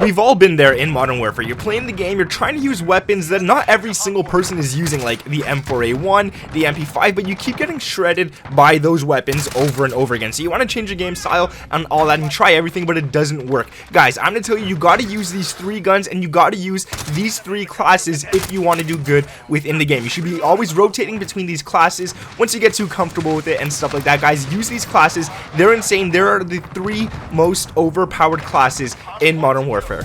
We've all been there in Modern Warfare. You're playing the game, you're trying to use weapons that not every single person is using, like the M4A1, the MP5, but you keep getting shredded by those weapons over and over again. So you want to change your game style and all that and try everything, but it doesn't work. Guys, I'm going to tell you, you got to use these 3 guns and you got to use these 3 classes if you want to do good within the game. You should be always rotating between these classes once you get too comfortable with it and stuff like that. Guys, use these classes. They're insane. There are the 3 most overpowered classes in Modern Warfare.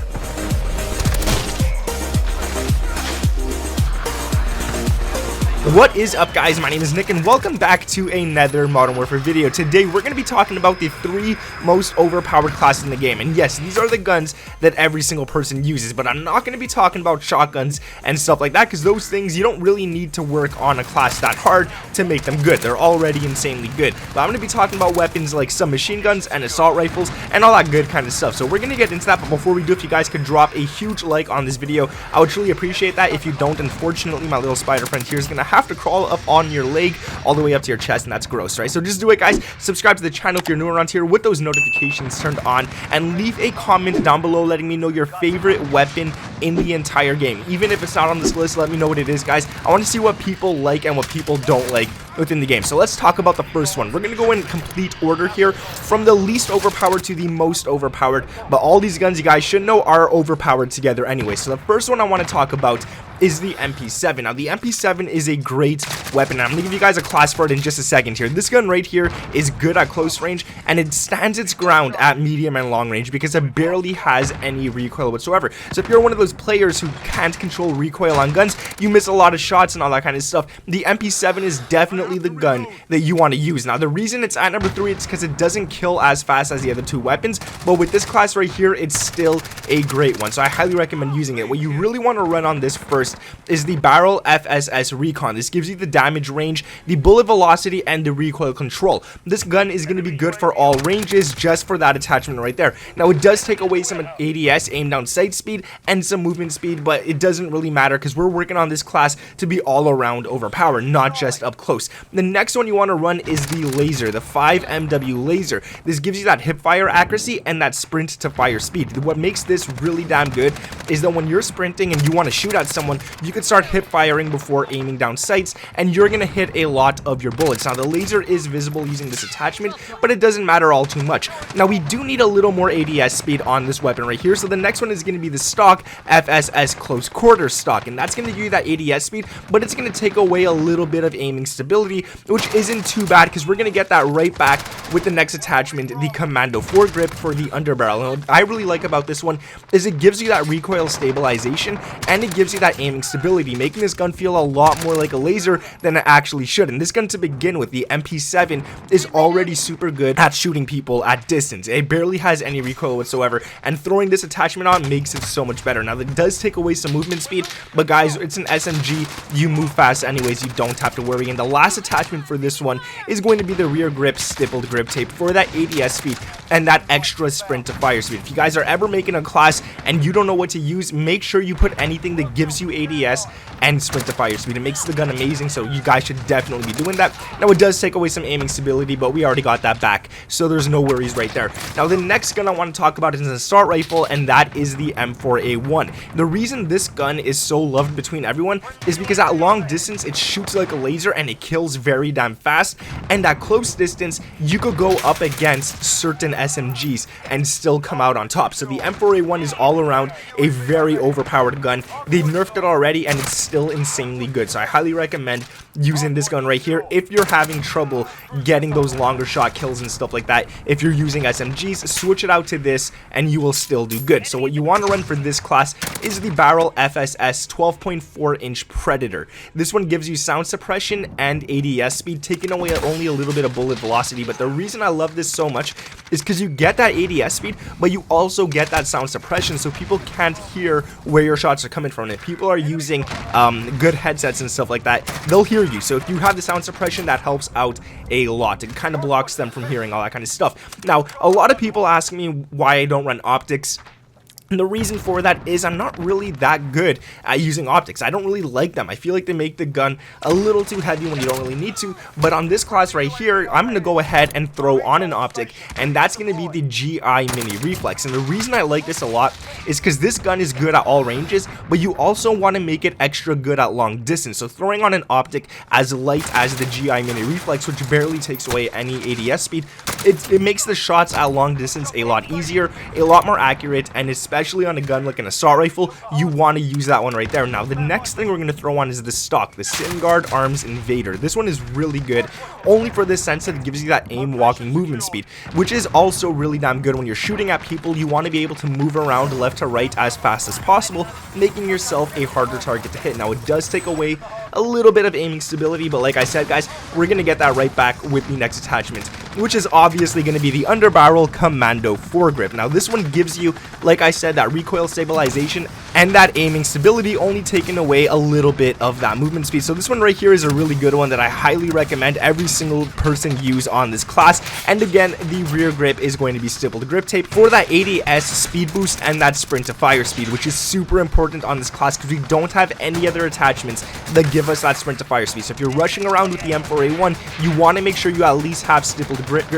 What is up, guys? My name is Nick and welcome back to another Modern Warfare video. Today we're going to be talking about the 3 most overpowered classes in the game, and yes, these are the guns that every single person uses, but I'm not going to be talking about shotguns and stuff like that because those things you don't really need to work on a class that hard to make them good. They're already insanely good, but I'm going to be talking about weapons like submachine guns and assault rifles and all that good kind of stuff. So we're going to get into that, but before we do, if you guys could drop a huge like on this video, I would truly appreciate that. If you don't, unfortunately, my little spider friend here is going to have to crawl up on your leg all the way up to your chest, and that's gross, right? So just do it, guys. Subscribe to the channel if you're new around here with those notifications turned on, and leave a comment down below letting me know your favorite weapon in the entire game. Even if it's not on this list, let me know what it is, guys. I want to see what people like and what people don't like within the game. So let's talk about the first one. We're going to go in complete order here from the least overpowered to the most overpowered, but all these guns you guys should know are overpowered together anyway. So the first one I want to talk about is the MP7. Now the MP7 is a great weapon. I'm gonna give you guys a class for it in just a second here. This gun right here is good at close range and it stands its ground at medium and long range because it barely has any recoil whatsoever. So if you're one of those players who can't control recoil on guns, you miss a lot of shots and all that kind of stuff, the MP7 is definitely the gun that you want to use. Now the reason it's at number 3 is because it doesn't kill as fast as the other 2 weapons, but with this class right here, it's still a great one. So I highly recommend using it. What you really want to run on this first is the barrel FSS recon. This gives you the damage range, the bullet velocity, and the recoil control. This gun is going to be good for all ranges just for that attachment right there. Now it does take away some ADS, aim down sight speed, and some movement speed, but it doesn't really matter because we're working on this class to be all around overpowered, not just up close. The next one you want to run is the laser, the 5MW laser. This gives you that hip fire accuracy and that sprint to fire speed. What makes this really damn good is that when you're sprinting and you want to shoot at someone, you could start hip firing before aiming down sights and you're gonna hit a lot of your bullets. Now the laser is visible using this attachment, but it doesn't matter all too much. Now we do need a little more ADS speed on this weapon right here, so the next one is going to be the stock FSS close quarter stock, and that's going to give you that ADS speed, but it's going to take away a little bit of aiming stability, which isn't too bad because we're going to get that right back with the next attachment, the Commando foregrip for the underbarrel. And what I really like about this one is it gives you that recoil stabilization and it gives you that aiming stability, making this gun feel a lot more like a laser than it actually should. And this gun, to begin with, the MP7, is already super good at shooting people at distance. It barely has any recoil whatsoever, and throwing this attachment on makes it so much better. Now it does take away some movement speed, but guys, it's an SMG, you move fast anyways, you don't have to worry. And the last attachment for this one is going to be the rear grip stippled grip tape for that ADS speed and that extra sprint to fire speed. If you guys are ever making a class and you don't know what to use, make sure you put anything that gives you ADS and sprint to fire speed. It makes the gun amazing, so you guys should definitely be doing that. Now it does take away some aiming stability, but we already got that back, so there's no worries right there. Now the next gun I want to talk about is an assault rifle, and that is the M4A1. The reason this gun is so loved between everyone is because at long distance it shoots like a laser and it kills very damn fast, and at close distance you could go up against certain SMGs and still come out on top. So the M4A1 is all around a very overpowered gun. They've nerfed it already and it's still insanely good, so I highly recommend using this gun right here if you're having trouble getting those longer shot kills and stuff like that. If you're using SMGs, switch it out to this and you will still do good. So what you want to run for this class is the barrel FSS 12.4 inch Predator. This one gives you sound suppression and ADS speed, taking away only a little bit of bullet velocity, but the reason I love this so much is because you get that ADS speed, but you also get that sound suppression, so people can't hear where your shots are coming from. If people are using good headsets and stuff like that, they'll hear you. So if you have the sound suppression, that helps out a lot. It kind of blocks them from hearing all that kind of stuff. Now, a lot of people ask me why I don't run optics. And the reason for that is I'm not really that good at using optics. I don't really like them. I feel like they make the gun a little too heavy when you don't really need to. But on this class right here, I'm going to go ahead and throw on an optic, and that's going to be the GI Mini Reflex. And the reason I like this a lot is because this gun is good at all ranges, but you also want to make it extra good at long distance. So throwing on an optic as light as the GI Mini Reflex, which barely takes away any ADS speed, it makes the shots at long distance a lot easier, a lot more accurate, and especially on a gun like an assault rifle, you want to use that one right there. Now, the next thing we're going to throw on is the stock, the Singard Arms Invader. This one is really good, only for this sense that it gives you that aim walking movement speed, which is also really damn good when you're shooting at people. You want to be able to move around left to right as fast as possible, making yourself a harder target to hit. Now, it does take away a little bit of aiming stability, but like I said, guys, we're going to get that right back with the next attachment, which is obviously going to be the Underbarrel Commando Foregrip. Now, this one gives you, like I said, that recoil stabilization and that aiming stability, only taking away a little bit of that movement speed. So this one right here is a really good one that I highly recommend every single person use on this class. And again, the rear grip is going to be stippled grip tape for that ADS speed boost and that sprint to fire speed, which is super important on this class because we don't have any other attachments that give us that sprint to fire speed. So if you're rushing around with the M4A1, you want to make sure you at least have stippled grip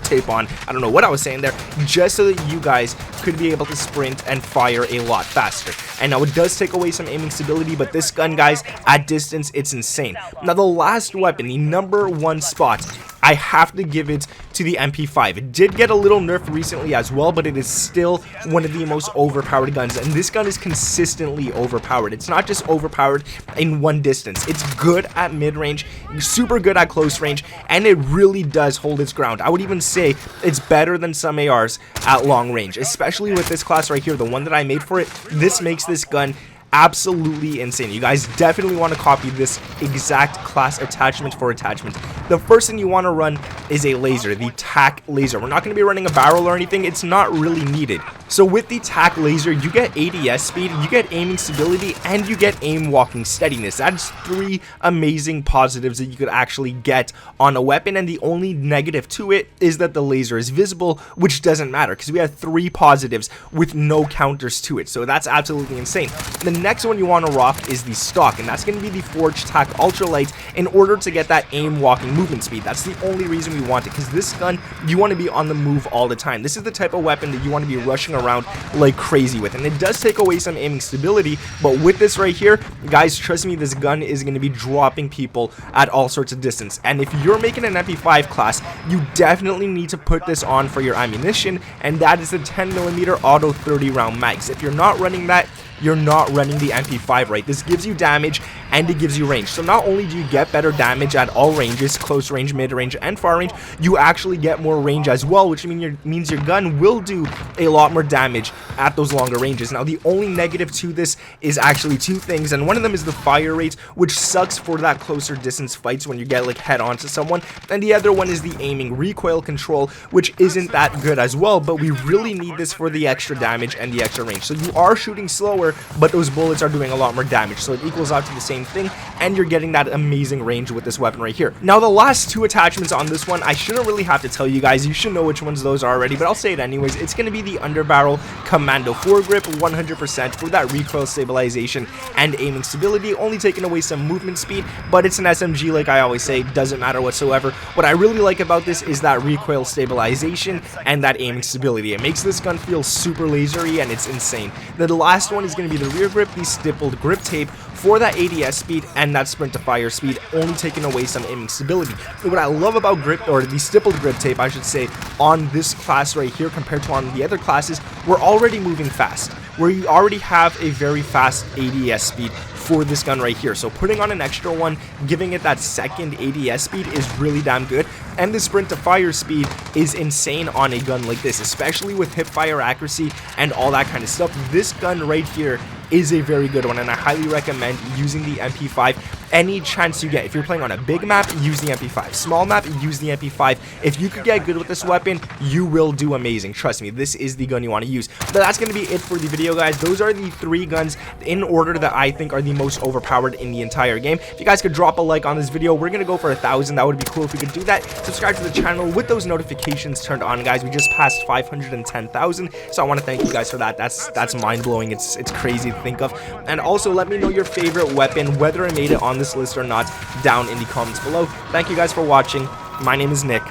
tape on. I don't know what I was saying there, just so that you guys could be able to sprint and fire a lot faster. And now it does take away some aiming stability, but this gun, guys, at distance, it's insane. Now, the last weapon, the #1 spot, I have to give it to the MP5. It did get a little nerfed recently as well, but it is still one of the most overpowered guns, and this gun is consistently overpowered. It's not just overpowered in one distance. It's good at mid-range, super good at close range, and it really does hold its ground. I would even say it's better than some ARs at long range, especially with this class right here, the one that I made for it. This makes this gun absolutely insane. You guys definitely want to copy this exact class attachment for attachment. The first thing you want to run is a laser, the TAC laser. We're not going to be running a barrel or anything. It's not really needed. So with the TAC laser, you get ADS speed, you get aiming stability, and you get aim walking steadiness. That's 3 amazing positives that you could actually get on a weapon, and the only negative to it is that the laser is visible, which doesn't matter because we have 3 positives with no counters to it. So that's absolutely insane. The next one you want to rock is the stock, and that's going to be the Forged TAC Ultralight in order to get that aim walking movement speed. That's the only reason we want it, because this gun, you want to be on the move all the time. This is the type of weapon that you want to be rushing around like crazy with, and it does take away some aiming stability, but with this right here, guys, trust me, this gun is going to be dropping people at all sorts of distance. And if you're making an MP5 class, you definitely need to put this on for your ammunition, and that is the 10mm auto 30 round mags. If you're not running that, you're not running the MP5 right. This gives you damage and it gives you range. So not only do you get better damage at all ranges, close range, mid range, and far range, you actually get more range as well, which means your gun will do a lot more damage at those longer ranges. Now, the only negative to this is actually 2 things, and one of them is the fire rate, which sucks for that closer distance fights when you get like head on to someone, and the other one is the aiming recoil control, which isn't that good as well, but we really need this for the extra damage and the extra range. So you are shooting slower, but those bullets are doing a lot more damage, so it equals out to the same thing, and you're getting that amazing range with this weapon right here. Now, the last 2 attachments on this one, I shouldn't really have to tell you guys. You should know which ones those are already, but I'll say it anyways. It's going to be the Underbarrel Commando Foregrip 100% for that recoil stabilization and aiming stability, only taking away some movement speed, but it's an SMG, like I always say, doesn't matter whatsoever. What I really like about this is that recoil stabilization and that aiming stability. It makes this gun feel super lasery, and it's insane. Then the last one is going to be the rear grip, the stippled grip tape for that ADS speed and that sprint to fire speed, only taking away some aiming stability. What I love about grip, or the stippled grip tape I should say, on this class right here compared to on the other classes, we're already moving fast. We already have a very fast ADS speed for this gun right here, so putting on an extra one, giving it that second ADS speed is really damn good, and the sprint to fire speed is insane on a gun like this, especially with hip fire accuracy and all that kind of stuff. This gun right here is a very good one, and I highly recommend using the MP5 any chance you get. If you're playing on a big map, use the MP5. Small map, use the MP5. If you could get good with this weapon, you will do amazing. Trust me, this is the gun you want to use. But that's going to be it for the video, guys. Those are the 3 guns in order that I think are the most overpowered in the entire game. If you guys could drop a like on this video, we're going to go for 1,000. That would be cool if we could do that. Subscribe to the channel with those notifications turned on, guys. We just passed 510,000, so I want to thank you guys for that. That's mind-blowing. It's crazy to think of. And also, let me know your favorite weapon, whether I made it on this list or not, down in the comments below. Thank you guys for watching. My name is Nick,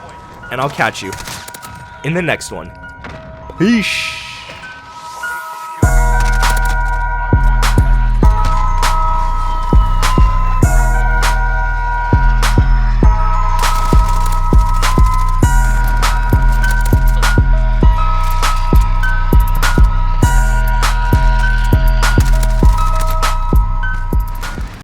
and I'll catch you in the next one. Peace.